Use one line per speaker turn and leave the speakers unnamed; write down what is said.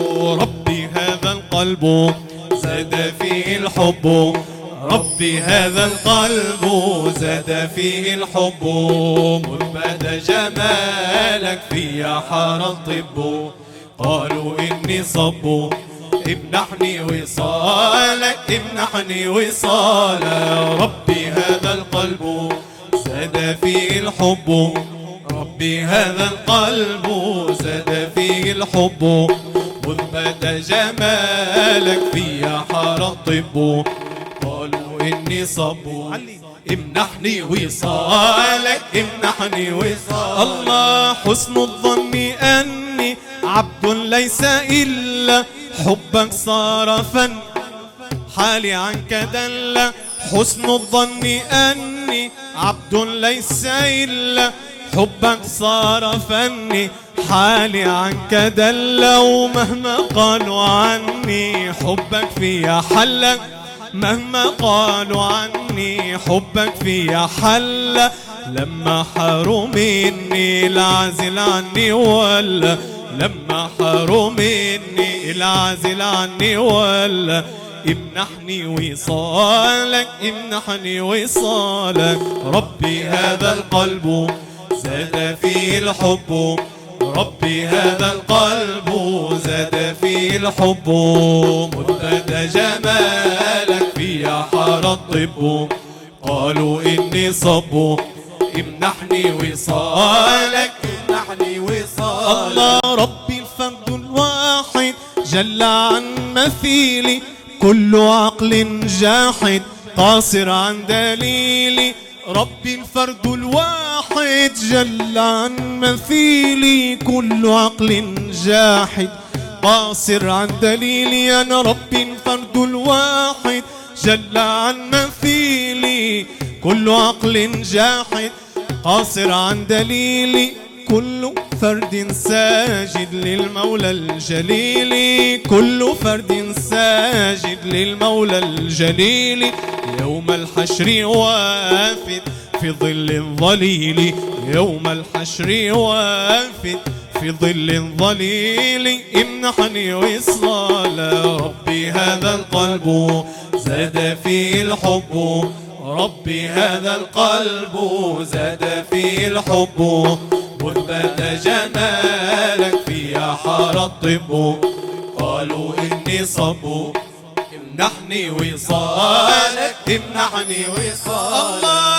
ربي هذا القلب زاد فيه الحب، ربي هذا القلب زاد فيه الحب، مذ بدا جمالك في حار الطب، قالوا إني صب امنحني وصالك امنحني وصالا. ربي هذا القلب زاد فيه الحب، ربي هذا القلب زاد فيه الحب، مذ بدا جمالك في حار الطب، قالوا إني صب امنحني وصالك امنحني وصالك. الله حسن الظن أني عبد ليس إلا حبك صار فن، حالي عنك دل. حسن الظن أني عبد ليس إلا حبك صار فني، حالي عنك دل. ومهما قالوا عني حبك في حل، مهما قالوا عني حبك في حل، لما حاروا مني العازل عني ولا، لما حاروا مني العازل عني ولا. امنحني وصالك امنحني وصالك. ربي هذا القلب زاد فيه الحب، ربي هذا القلب زاد فيه الحب، مذ بدا جمالك في حار الطب، قالوا إني صب امنحني وصالك امنحني وصالك. الله ربي الفرد الواحد جل عن مثيلي، كل عقل جاحد قاصر عن دليلي. ربي الفرد الواحد جل عن مثيلي، كل عقل جاحد قاصر عن دليلي. أنا ربي الفرد الواحد جل عن مثيلي، كل عقل جاحد قاصر عن دليلي. كل فرد ساجد للمولى الجليل، كل فرد ساجد للمولى الجليل. يوم الحشر وافد في ظل ظليل، يوم الحشر وافد في ظل ظليل، امنحني وصالا. ربي هذا القلب زاد فيه الحب، ربي هذا القلب زاد فيه الحب، مذ بدا جمالك في حار الطب، قالوا إني صب امنحني وصالك امنحني وصالك.